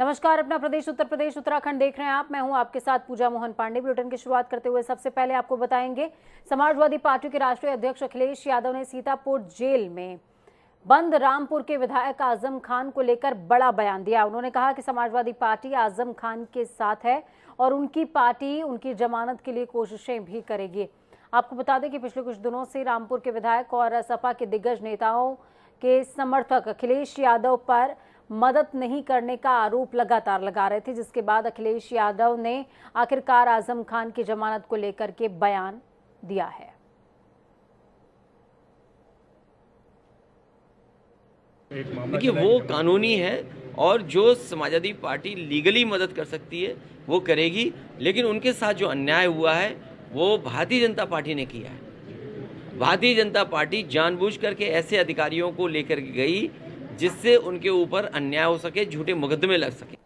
नमस्कार, अपना प्रदेश उत्तर प्रदेश उत्तराखंड देख रहे हैं आप। मैं हूं आपके साथ पूजा मोहन पांडे। बुलेटिन की शुरुआत करते हुए सबसे पहले आपको बताएंगे, समाजवादी पार्टी के राष्ट्रीय अध्यक्ष अखिलेश यादव ने सीतापुर जेल में बंद रामपुर के विधायक आजम खान को लेकर बड़ा बयान दिया। उन्होंने कहा कि समाजवादी पार्टी आजम खान के साथ है और उनकी पार्टी उनकी जमानत के लिए कोशिशें भी करेगी। आपको बता दें कि पिछले कुछ दिनों से रामपुर के विधायक और सपा के दिग्गज नेताओं के समर्थक अखिलेश यादव पर मदद नहीं करने का आरोप लगातार लगा रहे थे, जिसके बाद अखिलेश यादव ने आखिरकार आजम खान की जमानत को लेकर के बयान दिया है। देखिए, वो कानूनी है और जो समाजवादी पार्टी लीगली मदद कर सकती है वो करेगी, लेकिन उनके साथ जो अन्याय हुआ है वो भारतीय जनता पार्टी ने किया है। भारतीय जनता पार्टी जानबूझ करके ऐसे अधिकारियों को लेकर के गई जिससे उनके ऊपर अन्याय हो सके, झूठे मुकदमे लग सके।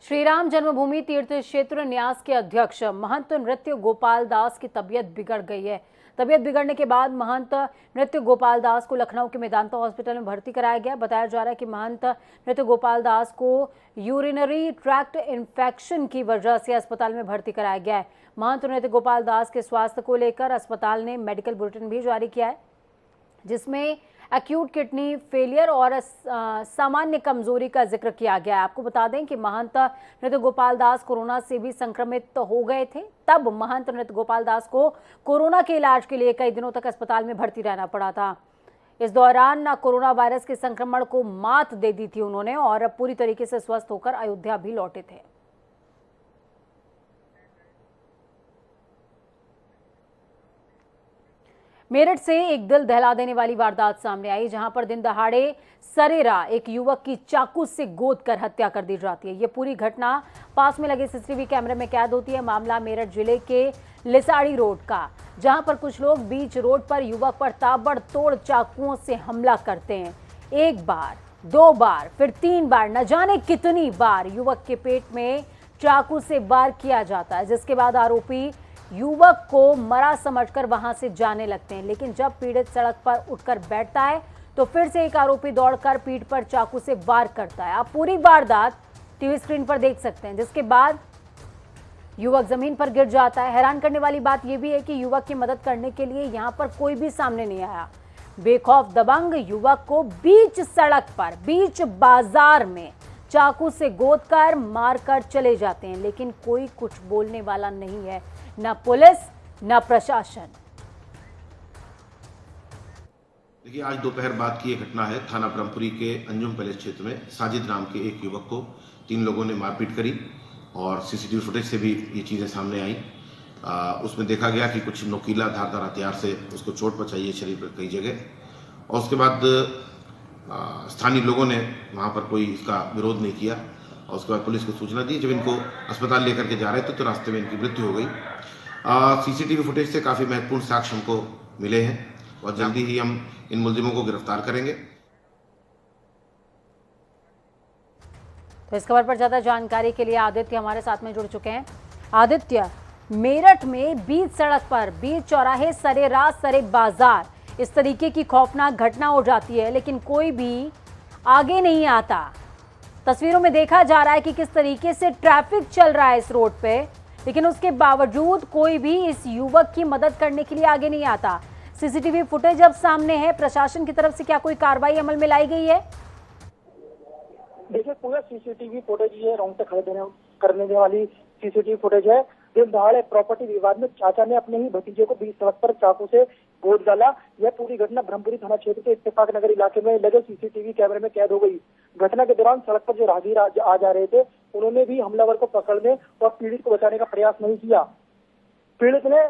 श्री राम जन्मभूमि तीर्थ क्षेत्र न्यास के अध्यक्ष महंत नृत्य गोपाल दास की तबीयत बिगड़ गई है। तबीयत बिगड़ने के बाद महंत नृत्य गोपाल दास को लखनऊ के मेदांता हॉस्पिटल में भर्ती कराया गया। बताया जा रहा है कि महंत नृत्य गोपाल दास को यूरिनरी ट्रैक्ट इन्फेक्शन की वजह से अस्पताल में भर्ती कराया गया है। महंत नृत्य गोपाल दास के स्वास्थ्य को लेकर अस्पताल ने मेडिकल बुलेटिन भी जारी किया है, जिसमें एक्यूट किडनी फेलियर और सामान्य कमजोरी का जिक्र किया गया है। आपको बता दें कि महंत नृत्य गोपाल दास कोरोना से भी संक्रमित हो गए थे। तब महंत नृत्य गोपाल दास को कोरोना के इलाज के लिए कई दिनों तक अस्पताल में भर्ती रहना पड़ा था। इस दौरान कोरोना वायरस के संक्रमण को मात दे दी थी उन्होंने और पूरी तरीके से स्वस्थ होकर अयोध्या भी लौटे थे। मेरठ से एक दिल दहला देने वाली वारदात सामने आई, जहां पर दिन दहाड़े सरेरा एक युवक की चाकू से गोद कर हत्या कर दी जाती है। ये पूरी घटना पास में लगे सीसीटीवी कैमरे में कैद होती है। मामला मेरठ जिले के लिसाड़ी रोड का, जहां पर कुछ लोग बीच रोड पर युवक पर ताबड़तोड़ चाकुओं से हमला करते हैं। एक बार, दो बार, फिर 3 बार, न जाने कितनी बार युवक के पेट में चाकू से वार किया जाता है, जिसके बाद आरोपी युवक को मरा समझकर वहां से जाने लगते हैं। लेकिन जब पीड़ित सड़क पर उठकर बैठता है तो फिर से एक आरोपी दौड़कर पीठ पर चाकू से वार करता है। आप पूरी वारदात टीवी स्क्रीन पर देख सकते हैं, जिसके बाद युवक जमीन पर गिर जाता है। हैरान करने वाली बात यह भी है कि युवक की मदद करने के लिए यहां पर कोई भी सामने नहीं आया। बेखौफ दबंग युवक को बीच सड़क पर, बीच बाजार में चाकू से गोद कर मारकर चले जाते हैं, लेकिन कोई कुछ बोलने वाला नहीं है, न पुलिस न प्रशासन। देखिए, आज दोपहर बाद की ये घटना है। थाना ब्रह्मपुरी के अंजुम पैलेस क्षेत्र में साजिद नाम के एक युवक को 3 लोगों ने मारपीट करी और सीसीटीवी फुटेज से भी ये चीज़ें सामने आई। उसमें देखा गया कि कुछ नोकीला धारदार हथियार से उसको चोट पहुंचाई है शरीर पर कई जगह। और उसके बाद स्थानीय लोगों ने वहाँ पर कोई इसका विरोध नहीं किया और उसके बाद पुलिस को सूचना दी। जब इनको अस्पताल लेकर के जा रहे थे तो रास्ते में इनकी मृत्यु हो गई। सीसीटीवी फुटेज से काफ़ी महत्वपूर्ण साक्ष्य हमको मिले हैं और जल्दी ही हम इन मुलजिमों को गिरफ्तार करेंगे। तो इस खबर पर ज्यादा जानकारी के लिए आदित्य हमारे साथ में जुड़ चुके हैं। आदित्य, मेरठ में बीच सड़क पर, बीच चौराहे सरेरा सरे बाजार इस तरीके की खौफनाक घटना हो जाती है, लेकिन कोई भी आगे नहीं आता। तस्वीरों में देखा जा रहा है कि किस तरीके से ट्रैफिक चल रहा है इस रोड पे, लेकिन उसके बावजूद कोई भी इस युवक की मदद करने के लिए आगे नहीं आता। सीसीटीवी फुटेज अब सामने है, प्रशासन की तरफ से क्या कोई कार्रवाई अमल में लाई गई है? देखिए, पूरा सीसीटीवी फुटेज ये रोंगटे खड़े करने वाली सीसीटीवी फुटेज है। दिन दहाड़े प्रॉपर्टी विवाद में चाचा ने अपने ही भतीजे को बीच सड़क पर चाकू से गोद डाला। यह पूरी घटना ब्रह्मपुरी थाना क्षेत्र के इत्तेफाक नगर इलाके में लगे सीसीटीवी कैमरे में कैद हो गई। घटना के दौरान सड़क पर जो राहगीर आ जा रहे थे, उन्होंने भी हमलावर को पकड़ने और पीड़ित को बचाने का प्रयास नहीं किया। पीड़ित ने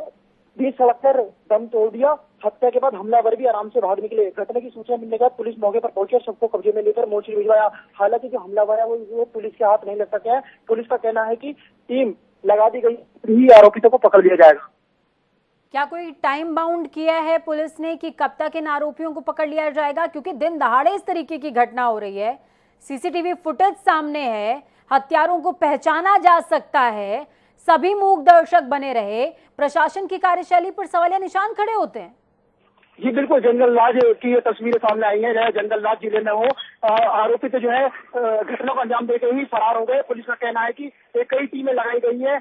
बीच सड़क पर दम तोड़ दिया। हत्या के बाद हमलावर भी आराम से भाग निकले। घटना की सूचना मिलने के बाद पुलिस मौके पर पहुंची और सबको कब्जे में लेकर मोर्चे भिजवाया। हालांकि जो हमलावर है वो पुलिस के हाथ नहीं लग सके हैं। पुलिस का कहना है कि टीम लगा दी गई, ही आरोपितों को पकड़ लिया जाएगा। क्या कोई टाइम बाउंड किया है पुलिस ने कि कब तक इन आरोपियों को पकड़ लिया जाएगा? क्योंकि दिन दहाड़े इस तरीके की घटना हो रही है, सीसीटीवी फुटेज सामने है, हत्यारों को पहचाना जा सकता है, सभी मूक दर्शक बने रहे, प्रशासन की कार्यशैली पर सवालिया निशान खड़े होते हैं। जी बिल्कुल, जंगल राज की ये तस्वीरें सामने आई हैं। जंगल राज जिले में वो आरोपित जो है घटना को अंजाम देते ही फरार हो गए। पुलिस का कहना है कि कई टीमें लगाई गई है,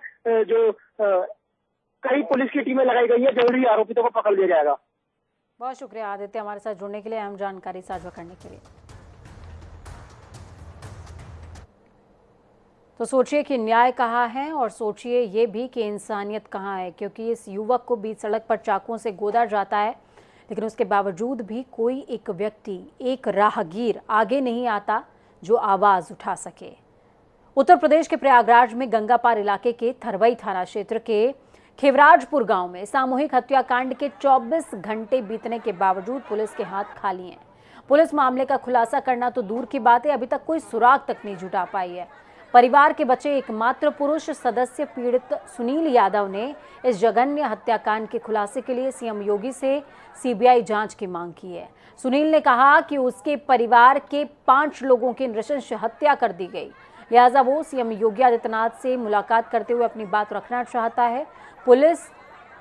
कई पुलिस की टीमें लगाई गई है, जल्दी आरोपितों को पकड़ लिया जाएगा। बहुत शुक्रिया आदित्य, हमारे साथ जुड़ने के लिए, अहम जानकारी साझा करने के लिए। तो सोचिए कि न्याय कहाँ है और सोचिए ये भी कि इंसानियत कहाँ है, क्योंकि इस युवक को बीच सड़क पर चाकुओं से गोदा जाता है, लेकिन उसके बावजूद भी कोई एक व्यक्ति, एक राहगीर आगे नहीं आता जो आवाज उठा सके। उत्तर प्रदेश के प्रयागराज में गंगापार इलाके के थरवई थाना क्षेत्र के खेवराजपुर गांव में सामूहिक हत्याकांड के 24 घंटे बीतने के बावजूद पुलिस के हाथ खाली हैं। पुलिस मामले का खुलासा करना तो दूर की बात है, अभी तक कोई सुराग तक नहीं जुटा पाई है। परिवार के बचे एकमात्र पुरुष सदस्य पीड़ित सुनील यादव ने इस जघन्य हत्याकांड के खुलासे के लिए सीएम योगी से सीबीआई जांच की मांग की है। सुनील ने कहा कि उसके परिवार के 5 लोगों की नृशंस हत्या कर दी गई, लिहाजा वो सीएम योगी आदित्यनाथ से मुलाकात करते हुए अपनी बात रखना चाहता है। पुलिस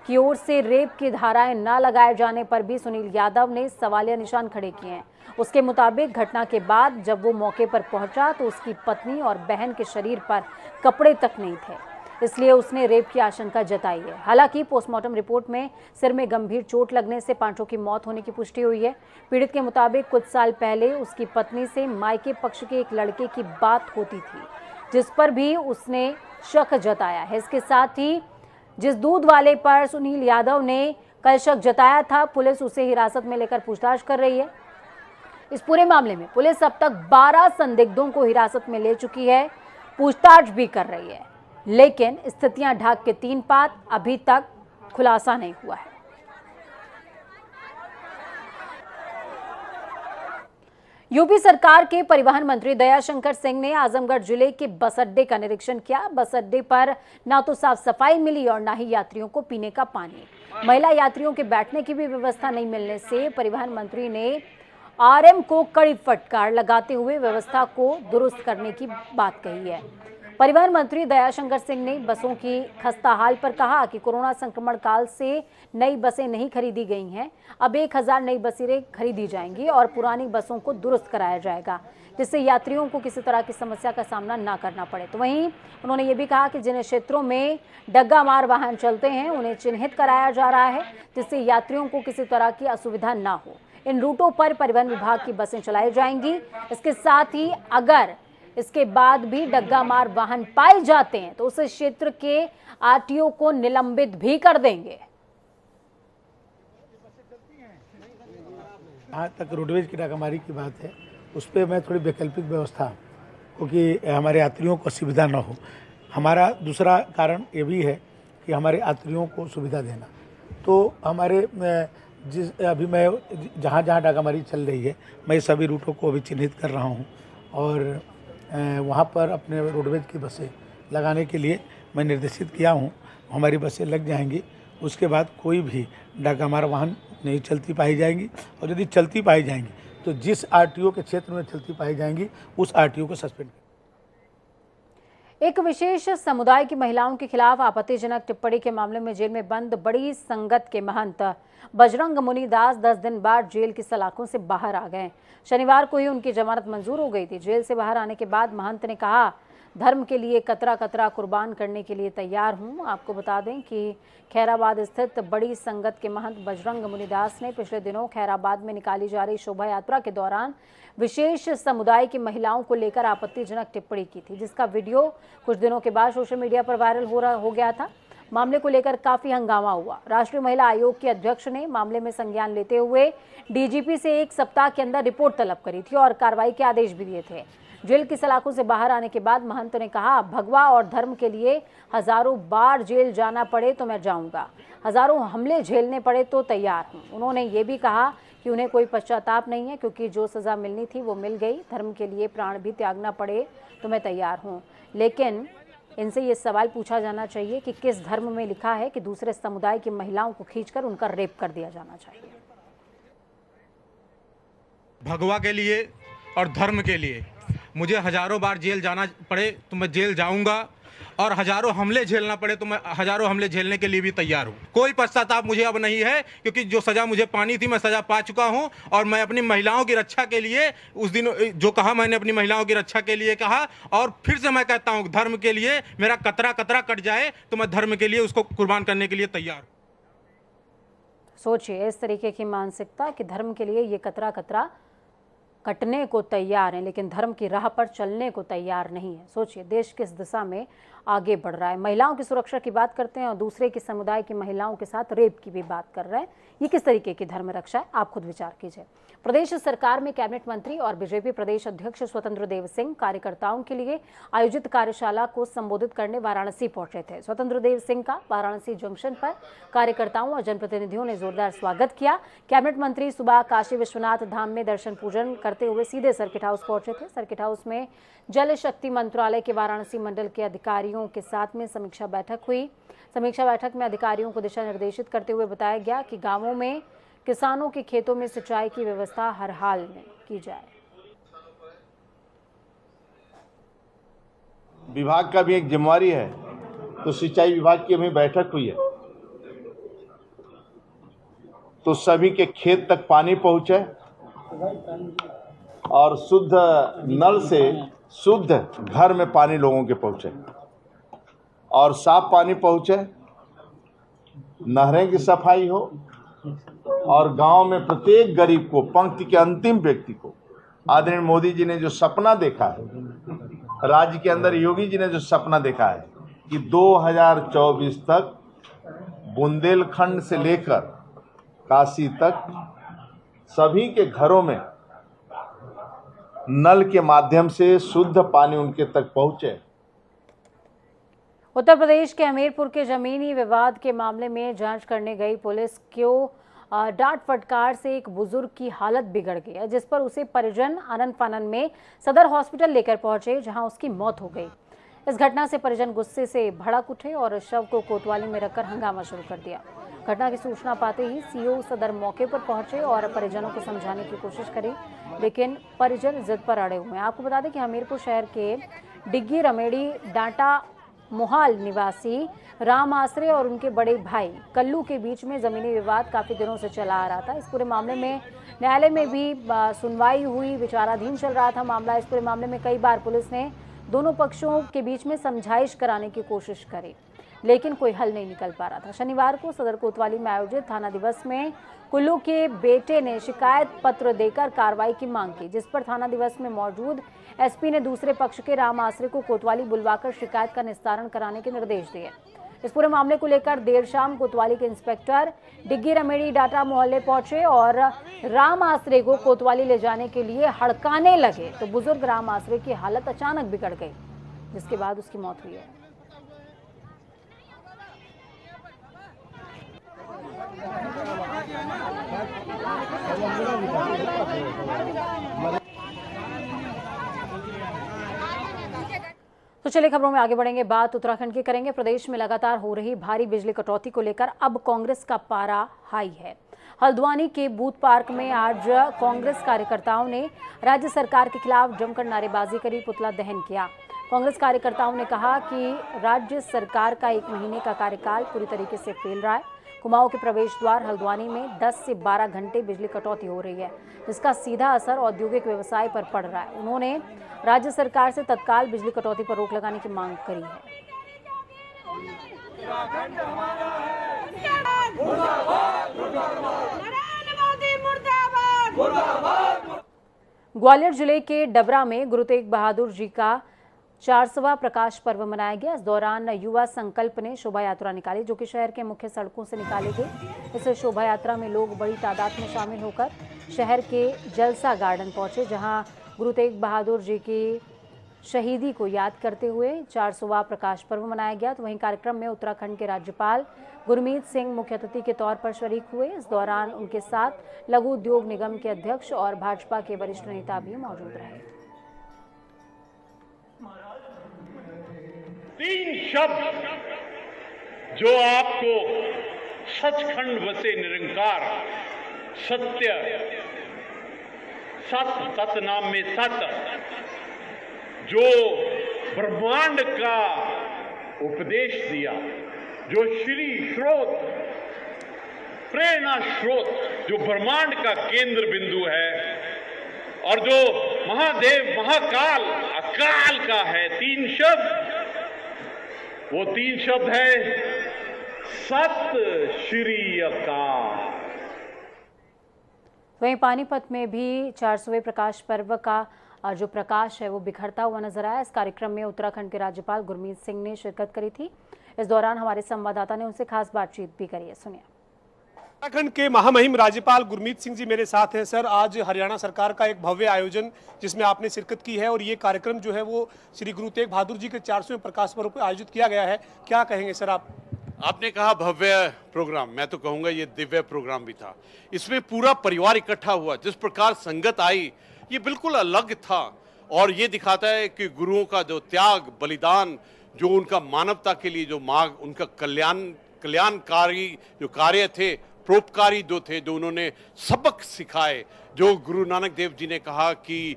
की ओर से रेप की धाराएं न लगाए जाने पर भी सुनील यादव ने सवालिया निशान खड़े किए हैं। उसके मुताबिक घटना के बाद जब वो मौके पर पहुंचा तो उसकी पत्नी और बहन के शरीर पर कपड़े तक नहीं थे, इसलिए उसने रेप की आशंका जताई है। हालांकि पोस्टमार्टम रिपोर्ट में सिर में गंभीर चोट लगने से 5 की मौत होने की पुष्टि हुई है। पीड़ित के मुताबिक कुछ साल पहले उसकी पत्नी से मायके पक्ष के एक लड़के की बात होती थी, जिस पर भी उसने शक जताया है। इसके साथ ही जिस दूध वाले पर सुनील यादव ने कल शक जताया था, पुलिस उसे हिरासत में लेकर पूछताछ कर रही है। इस पूरे मामले में पुलिस अब तक 12 संदिग्धों को हिरासत में ले चुकी है, पूछताछ भी कर रही है, लेकिन स्थितियां ढाक के 3 पात, अभी तक खुलासा नहीं हुआ है। यूपी सरकार के परिवहन मंत्री दयाशंकर सिंह ने आजमगढ़ जिले के बस अड्डे का निरीक्षण किया। बस अड्डे पर ना तो साफ सफाई मिली और ना ही यात्रियों को पीने का पानी। महिला यात्रियों के बैठने की भी व्यवस्था नहीं मिलने से परिवहन मंत्री ने आरएम को कड़ी फटकार लगाते हुए व्यवस्था को दुरुस्त करने की बात कही है। परिवहन मंत्री दयाशंकर सिंह ने बसों की खस्ता हाल पर कहा कि कोरोना संक्रमण काल से नई बसें नहीं खरीदी गई हैं, अब 1000 नई बसें खरीदी जाएंगी और पुरानी बसों को दुरुस्त कराया जाएगा, जिससे यात्रियों को किसी तरह की समस्या का सामना ना करना पड़े। तो वहीं उन्होंने ये भी कहा कि जिन क्षेत्रों में डग्गा मार वाहन चलते हैं उन्हें चिन्हित कराया जा रहा है, जिससे यात्रियों को किसी तरह की असुविधा ना हो। इन रूटों पर परिवहन विभाग की बसें चलाई जाएंगी। इसके साथ ही अगर इसके बाद भी डग्गा मार वाहन पाए जाते हैं तो उस क्षेत्र के आरटीओ को निलंबित भी कर देंगे। जहाँ तक रोडवेज की डाकामारी की बात है, उस पर मैं थोड़ी वैकल्पिक व्यवस्था, क्योंकि हमारे यात्रियों को असुविधा न हो। हमारा दूसरा कारण ये भी है कि हमारे यात्रियों को सुविधा देना। तो हमारे अभी मैं जहाँ जहाँ डाकामारी चल रही है, मैं सभी रूटों को अभी चिन्हित कर रहा हूँ और वहाँ पर अपने रोडवेज की बसें लगाने के लिए मैं निर्देशित किया हूँ। हमारी बसें लग जाएंगी, उसके बाद कोई भी डाकामार वाहन नहीं चलती पाई जाएंगी, और यदि चलती पाई जाएंगी तो जिस आरटीओ के क्षेत्र में चलती पाई जाएंगी उस आरटीओ को सस्पेंड। एक विशेष समुदाय की महिलाओं के खिलाफ आपत्तिजनक टिप्पणी के मामले में जेल में बंद बड़ी संगत के महंत बजरंग मुनिदास 10 दिन बाद जेल की सलाखों से बाहर आ गए। शनिवार को ही उनकी जमानत मंजूर हो गई थी। जेल से बाहर आने के बाद महंत ने कहा, धर्म के लिए कतरा कतरा कुर्बान करने के लिए तैयार हूं। आपको बता दें कि खैराबाद स्थित बड़ी संगत के महंत बजरंग मुनिदास ने पिछले दिनों खैराबाद में निकाली जा रही शोभा यात्रा के दौरान विशेष समुदाय की महिलाओं को लेकर आपत्तिजनक टिप्पणी की थी, जिसका वीडियो कुछ दिनों के बाद सोशल मीडिया पर वायरल हो गया था। मामले को लेकर काफी हंगामा हुआ। राष्ट्रीय महिला आयोग के अध्यक्ष ने मामले में संज्ञान लेते हुए डीजीपी से 1 सप्ताह के अंदर रिपोर्ट तलब करी थी और कार्रवाई के आदेश भी दिए थे। जेल की सलाखों से बाहर आने के बाद महंत ने कहा, भगवा और धर्म के लिए हजारों बार जेल जाना पड़े तो मैं जाऊंगा, हजारों हमले झेलने पड़े तो तैयार हूं। उन्होंने ये भी कहा कि उन्हें कोई पश्चाताप नहीं है, क्योंकि जो सजा मिलनी थी वो मिल गई। धर्म के लिए प्राण भी त्यागना पड़े तो मैं तैयार हूँ, लेकिन इनसे ये सवाल पूछा जाना चाहिए कि किस धर्म में लिखा है कि दूसरे समुदाय की महिलाओं को खींचकर उनका रेप कर दिया जाना चाहिए। भगवा के लिए और धर्म के लिए मुझे हजारों बार जेल जाना पड़े तो मैं जेल जाऊंगा, और हजारों हमले झेलना पड़े तो मैं हजारों हमले झेलने के लिए भी तैयार हूँ। कोई पश्चाताप मुझे अब नहीं है, क्योंकि जो सजा मुझे पानी थी मैं सजा पा चुका हूँ। और मैं अपनी महिलाओं की रक्षा के लिए उस दिन जो कहा मैंने अपनी महिलाओं की रक्षा के लिए कहा, और फिर से मैं कहता हूँ धर्म के लिए मेरा कतरा कतरा कट जाए तो मैं धर्म के लिए उसको कुर्बान करने के लिए तैयार हूँ। सोचिए इस तरीके की मानसिकता कि धर्म के लिए ये कतरा कतरा कटने को तैयार है, लेकिन धर्म की राह पर चलने को तैयार नहीं है। सोचिए देश किस दिशा में आगे बढ़ रहा है। महिलाओं की सुरक्षा की बात करते हैं और दूसरे के समुदाय की महिलाओं के साथ रेप की भी बात कर रहे हैं। ये किस तरीके की धर्म रक्षा है, आप खुद विचार कीजिए। प्रदेश सरकार में कैबिनेट मंत्री और बीजेपी प्रदेश अध्यक्ष स्वतंत्र देव सिंह कार्यकर्ताओं के लिए आयोजित कार्यशाला को संबोधित करने वाराणसी पहुंचे थे। स्वतंत्र देव सिंह का वाराणसी जंक्शन पर कार्यकर्ताओं और जनप्रतिनिधियों ने जोरदार स्वागत किया। कैबिनेट मंत्री सुबह काशी विश्वनाथ धाम में दर्शन पूजन करते हुए सीधे सर्किट हाउस पहुंचे थे। सर्किट हाउस में जल शक्ति मंत्रालय के वाराणसी मंडल के अधिकारियों के साथ में समीक्षा बैठक हुई। समीक्षा बैठक में अधिकारियों को दिशा निर्देशित करते हुए बताया गया कि गांवों में किसानों के खेतों में सिंचाई की व्यवस्था हर हाल में की जाए। विभाग का भी एक जिम्मेवारी है, तो सिंचाई विभाग की हमें बैठक हुई है तो सभी के खेत तक पानी पहुंचे और शुद्ध नल से शुद्ध घर में पानी लोगों के पहुंचे और साफ पानी पहुंचे, नहरें की सफाई हो और गांव में प्रत्येक गरीब को, पंक्ति के अंतिम व्यक्ति को, आदरणीय मोदी जी ने जो सपना देखा है, राज्य के अंदर योगी जी ने जो सपना देखा है कि 2024 तक बुंदेलखंड से लेकर काशी तक सभी के घरों में नल के माध्यम से शुद्ध पानी उनके तक पहुंचे। उत्तर प्रदेश के हमीरपुर के जमीनी विवाद के मामले में जांच करने गई पुलिस को डांट फटकार से एक बुजुर्ग की हालत बिगड़ गई है, जिस पर उसे परिजन आनन फानन में सदर हॉस्पिटल लेकर पहुंचे, जहां उसकी मौत हो गई। इस घटना से परिजन गुस्से से भड़क उठे और शव को कोतवाली में रखकर हंगामा शुरू कर दिया। घटना की सूचना पाते ही सीओ सदर मौके पर पहुंचे और परिजनों को समझाने की कोशिश करी, लेकिन परिजन जिद पर अड़े हुए हैं। आपको बता दें कि हमीरपुर शहर के डिग्गी रमेड़ी डांटा मोहाल निवासी राम आसरे और उनके बड़े भाई कल्लू के बीच में जमीनी विवाद काफी दिनों से चला आ रहा था। इस पूरे मामले में न्यायालय में भी सुनवाई हुई, विचाराधीन चल रहा था मामला। इस पूरे मामले में कई बार पुलिस ने दोनों पक्षों के बीच में समझाइश कराने की कोशिश करी, लेकिन कोई हल नहीं निकल पा रहा था। शनिवार को सदर कोतवाली में आयोजित थाना दिवस में कुल्लू के बेटे ने शिकायत पत्र देकर कार्रवाई की मांग की, जिस पर थाना दिवस में मौजूद एसपी ने दूसरे पक्ष के राम आसरे को कोतवाली बुलवाकर शिकायत का निस्तारण कराने के निर्देश दिए। इस पूरे मामले को लेकर देर शाम कोतवाली के इंस्पेक्टर डिग्गी रमेड़ी डाटा मोहल्ले पहुंचे और राम आसरे को कोतवाली ले जाने के लिए हड़काने लगे, तो बुजुर्ग राम आसरे की हालत अचानक बिगड़ गई, जिसके बाद उसकी मौत हुई है। तो चलिए खबरों में आगे बढ़ेंगे। बात उत्तराखंड की करेंगे। प्रदेश में लगातार हो रही भारी बिजली कटौती को लेकर अब कांग्रेस का पारा हाई है। हल्द्वानी के बूथ पार्क में आज कांग्रेस कार्यकर्ताओं ने राज्य सरकार के खिलाफ जमकर नारेबाजी करी, पुतला दहन किया। कांग्रेस कार्यकर्ताओं ने कहा कि राज्य सरकार का 1 महीने का कार्यकाल पूरी तरीके से फेल रहा है। कुमाऊं के प्रवेश द्वार हल्द्वानी में 10 से 12 घंटे बिजली कटौती हो रही है, जिसका सीधा असर औद्योगिक व्यवसाय पर पड़ रहा है। उन्होंने राज्य सरकार से तत्काल बिजली कटौती पर रोक लगाने की मांग करी है। ग्वालियर जिले के डबरा में गुरु तेग बहादुर जी का 400वां प्रकाश पर्व मनाया गया। इस दौरान युवा संकल्प ने शोभा यात्रा निकाली, जो कि शहर के मुख्य सड़कों से निकाली गई। इस शोभा यात्रा में लोग बड़ी तादाद में शामिल होकर शहर के जलसा गार्डन पहुंचे, जहां गुरु तेग बहादुर जी की शहीदी को याद करते हुए 400वां प्रकाश पर्व मनाया गया। तो वहीं कार्यक्रम में उत्तराखंड के राज्यपाल गुरमीत सिंह मुख्य अतिथि के तौर पर शरीक हुए। इस दौरान उनके साथ लघु उद्योग निगम के अध्यक्ष और भाजपा के वरिष्ठ नेता भी मौजूद रहे। 3 शब्द जो आपको सचखंड बसे निरंकार, सत्य, सत नाम में सत, जो ब्रह्मांड का उपदेश दिया, जो श्री स्रोत, प्रेरणा स्रोत, जो ब्रह्मांड का केंद्र बिंदु है और जो महादेव महाकाल अकाल का है, 3 शब्द, वो 3 शब्द है सत श्री अकाल। वहीं पानीपत में भी 400वें प्रकाश पर्व का जो प्रकाश है वो बिखरता हुआ नजर आया। इस कार्यक्रम में उत्तराखंड के राज्यपाल गुरमीत सिंह ने शिरकत करी थी। इस दौरान हमारे संवाददाता ने उनसे खास बातचीत भी करी है, सुनिए। उत्तराखंड के महामहिम राज्यपाल गुरमीत सिंह जी मेरे साथ हैं। सर, आज हरियाणा सरकार का एक भव्य आयोजन जिसमें आपने शिरकत की है और ये कार्यक्रम जो है वो श्री गुरु तेग बहादुर जी के 400वें प्रकाश पर्व पर आयोजित किया गया है, क्या कहेंगे सर आप? आपने कहा भव्य प्रोग्राम, मैं तो कहूंगा ये दिव्य प्रोग्राम भी था। इसमें पूरा परिवार इकट्ठा हुआ, जिस प्रकार संगत आई ये बिल्कुल अलग था और ये दिखाता है कि गुरुओं का जो त्याग, बलिदान, जो उनका मानवता के लिए जो मार्ग, उनका कल्याणकारी जो कार्य थे, परोपकारी जो थे, जो उन्होंने सबक सिखाए, जो गुरु नानक देव जी ने कहा कि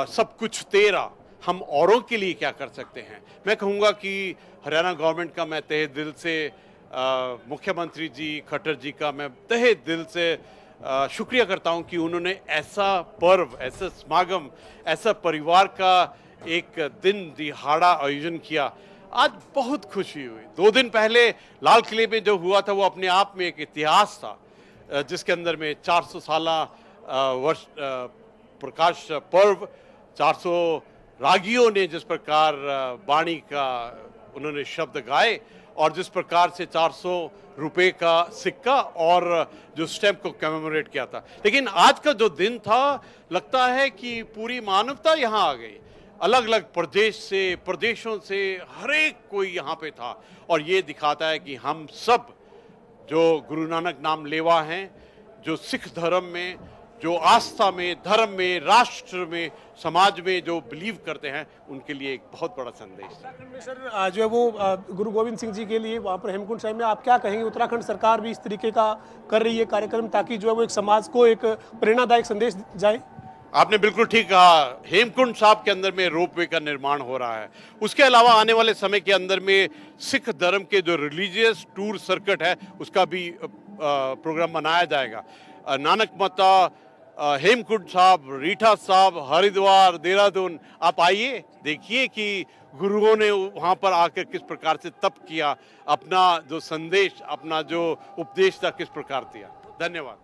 सब कुछ तेरा, हम औरों के लिए क्या कर सकते हैं। मैं कहूँगा कि हरियाणा गवर्नमेंट का मैं तहे दिल से, मुख्यमंत्री जी खट्टर जी का मैं तहे दिल से शुक्रिया करता हूं कि उन्होंने ऐसा पर्व, ऐसा समागम, ऐसा परिवार का एक दिन दिहाड़ा आयोजन किया। आज बहुत खुशी हुई। 2 दिन पहले लाल किले में जो हुआ था वो अपने आप में एक इतिहास था, जिसके अंदर में 400 साला वर्ष प्रकाश पर्व, 400 रागियों ने जिस प्रकार वाणी का उन्होंने शब्द गाए और जिस प्रकार से 400 रुपए का सिक्का और जो स्टैम्प को कमेमोरेट किया था। लेकिन आज का जो दिन था, लगता है कि पूरी मानवता यहाँ आ गई। अलग अलग प्रदेश से, प्रदेशों से हर एक कोई यहाँ पे था और ये दिखाता है कि हम सब जो गुरु नानक नाम लेवा हैं, जो सिख धर्म में, जो आस्था में, धर्म में, राष्ट्र में, समाज में जो बिलीव करते हैं, उनके लिए एक बहुत बड़ा संदेश है। उत्तराखंड में सर जो है वो गुरु गोविंद सिंह जी के लिए वहाँ पर हेमकुंड साहिब में आप क्या कहेंगे? उत्तराखंड सरकार भी इस तरीके का कर रही है कार्यक्रम ताकि जो है वो एक समाज को एक प्रेरणादायक संदेश जाए। आपने बिल्कुल ठीक कहा। हेमकुंड साहब के अंदर में रोपवे का निर्माण हो रहा है। उसके अलावा आने वाले समय के अंदर में सिख धर्म के जो रिलीजियस टूर सर्किट है उसका भी प्रोग्राम बनाया जाएगा। नानक मता, हेमकुंड साहब, रीठा साहब, हरिद्वार, देहरादून, आप आइए, देखिए कि गुरुओं ने वहाँ पर आकर किस प्रकार से तप किया, अपना जो संदेश, अपना जो उपदेश था किस प्रकार दिया। धन्यवाद।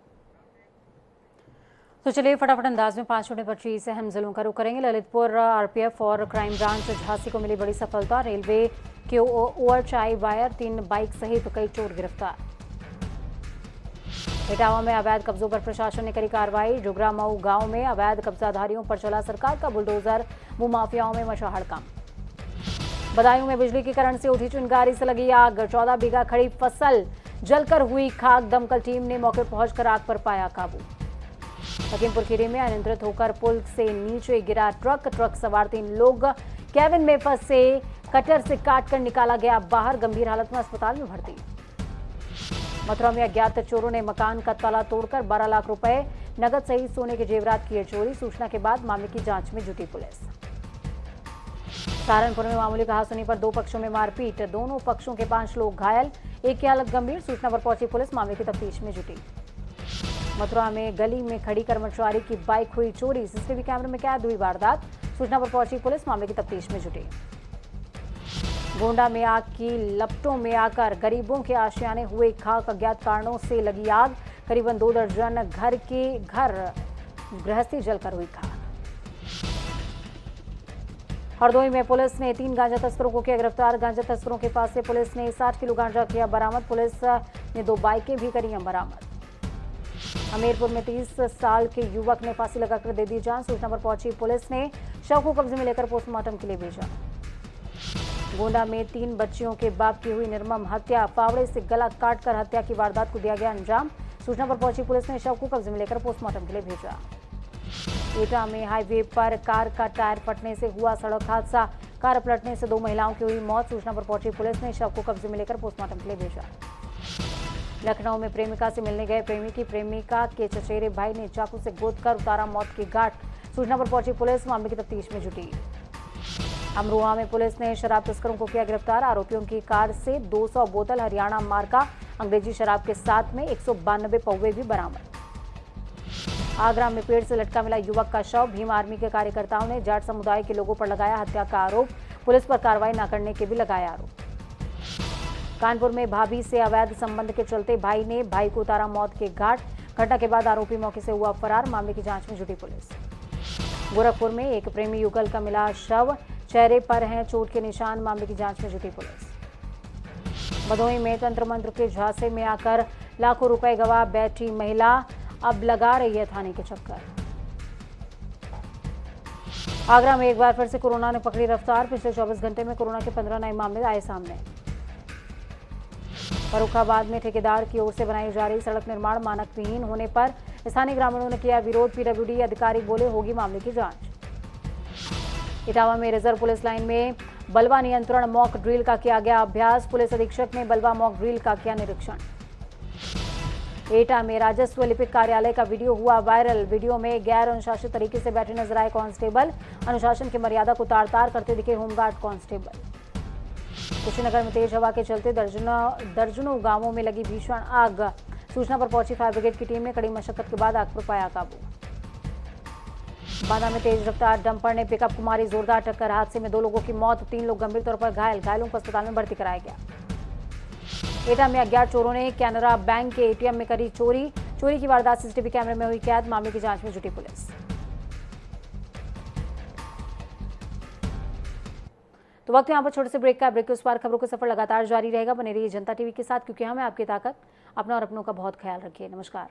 तो चलिए फटाफट अंदाज में 5 होने पर चीज अहम जिलों का रुख करेंगे। ललितपुर आरपीएफ और क्राइम ब्रांच झांसी को मिली बड़ी सफलता। रेलवे के ओवरचाई वायर, 3 बाइक सहित कई चोर गिरफ्तार। इटावा में अवैध कब्जों पर प्रशासन ने करी कार्रवाई। जुगरा मऊ गांव में अवैध कब्जाधारियों पर चला सरकार का बुलडोजर, भूमाफियाओं में मचा हड़कंप। बदायूं में बिजली की करंट से उठी चिंगारी से लगी आग, 14 बीघा खड़ी फसल जलकर हुई खाक। दमकल टीम ने मौके पर पहुंचकर आग पर पाया काबू। लखीमपुर खीरी में अनियंत्रित होकर पुल से नीचे गिरा ट्रक सवार 3 लोग कैबिन में फंसे, कटर से काटकर निकाला गया बाहर, गंभीर हालत में अस्पताल में भर्ती। मथुरा में अज्ञात चोरों ने मकान का ताला तोड़कर 12 लाख रुपए नगद सहित सोने के जेवरात किए चोरी। सूचना के बाद मामले की जांच में जुटी पुलिस। सहारनपुर में मामूली कहासुनी पर 2 पक्षों में मारपीट, दोनों पक्षों के 5 लोग घायल, एक की हालत गंभीर। सूचना पर पहुंची पुलिस मामले की तफ्तीश में जुटी। मथुरा में गली में खड़ी कर्मचारी की बाइक हुई चोरी, सीसीटीवी कैमरे में कैद हुई वारदात। सूचना पर पहुंची पुलिस मामले की तफ्तीश में जुटी। गोंडा में आग की लपटों में आकर गरीबों के आशियाने हुए खाक, अज्ञात कारणों से लगी आग, करीबन 2 दर्जन घर गृहस्थी जलकर हुई खाक। हरदोई में पुलिस ने 3 गांजा तस्करों को किया गिरफ्तार। गांजा तस्करों के पास से पुलिस ने 60 किलो गांजा किया बरामद। पुलिस ने 2 बाइकें भी करी बरामद। हमीरपुर में 30 साल के युवक ने फांसी लगाकर दे दी जान। सूचना पर पहुंची पुलिस ने शव को कब्जे में लेकर पोस्टमार्टम के लिए भेजा। गोंडा में 3 बच्चियों के बाप की हुई निर्मम हत्या, फावड़े से गला काटकर हत्या की वारदात को दिया गया अंजाम। सूचना पर पहुंची पुलिस ने शव को कब्जे में लेकर पोस्टमार्टम के लिए भेजा। एटा में हाईवे पर कार का टायर फटने से हुआ सड़क हादसा, कार पलटने से 2 महिलाओं की हुई मौत। सूचना पर पहुंची पुलिस ने शव को कब्जे में लेकर पोस्टमार्टम के लिए भेजा। लखनऊ में प्रेमिका से मिलने गए प्रेमिका के चचेरे भाई ने चाकू से गोद कर उतारा मौत की घाट। सूचना पर पहुंची पुलिस मामले की तफ्तीश में जुटी। अमरोहा में पुलिस ने शराब तस्करों को किया गिरफ्तार। आरोपियों की कार से 200 बोतल हरियाणा मार्का अंग्रेजी शराब के साथ में 192 पौवे भी बरामद। आगरा में पेड़ से लटका मिला युवक का शव। भीम आर्मी के कार्यकर्ताओं ने जाट समुदाय के लोगों पर लगाया हत्या का आरोप। पुलिस पर कार्रवाई न करने के भी लगाया आरोप। कानपुर में भाभी से अवैध संबंध के चलते भाई ने भाई को उतारा मौत के घाट। घटना के बाद आरोपी मौके से हुआ फरार। मामले की जांच में जुटी पुलिस। गोरखपुर में एक प्रेमी युगल का मिला शव। चेहरे पर हैं चोट के निशान। मामले की जांच में जुटी पुलिस। भदोही में तंत्र मंत्र के झांसे में आकर लाखों रुपए गवा बैठी महिला अब लगा रही है थाने के चक्कर। आगरा में एक बार फिर से कोरोना ने पकड़ी रफ्तार। पिछले 24 घंटे में कोरोना के 15 नए मामले आए सामने। फर्रुखाबाद में ठेकेदार की ओर से बनाई जा रही सड़क निर्माण मानक विहीन होने पर स्थानीय ग्रामीणों ने किया विरोध। पीडब्ल्यूडी अधिकारी बोले होगी मामले की जांच। इटावा में रिजर्व पुलिस लाइन में बलवा नियंत्रण मॉक ड्रिल का किया गया अभ्यास। पुलिस अधीक्षक ने बलवा मॉक ड्रिल का किया निरीक्षण। एटा में राजस्व लिपिक कार्यालय का वीडियो हुआ वायरल। वीडियो में गैर अनुशासित तरीके से बैठे नजर आए कांस्टेबल। अनुशासन की मर्यादा को तार-तार करते दिखे होमगार्ड कांस्टेबल। कुशीनगर में तेज हवा के चलते दर्जनों गांवों में लगी भीषण आग। सूचना पर पहुंची फायर ब्रिगेड की टीम ने कड़ी मशक्कत के बाद आग पर पाया काबू। बांदा में तेज रफ्तार डंपर ने पिकअप को मारी जोरदार टक्कर। हादसे में 2 लोगों की मौत, 3 लोग गंभीर तौर पर घायल। घायलों को अस्पताल में भर्ती कराया गया। एटा में अज्ञात चोरों ने कैनरा बैंक के एटीएम में करी चोरी। चोरी की वारदात सीसीटीवी कैमरे में हुई कैद। मामले की जांच में जुटी पुलिस। तो वक्त यहाँ पर छोटे से ब्रेक का। ब्रेक के उस पार खबरों का सफर लगातार जारी रहेगा। बने रहिए जनता टीवी के साथ, क्योंकि हमें आपकी ताकत। अपना और अपनों का बहुत ख्याल रखिए। नमस्कार।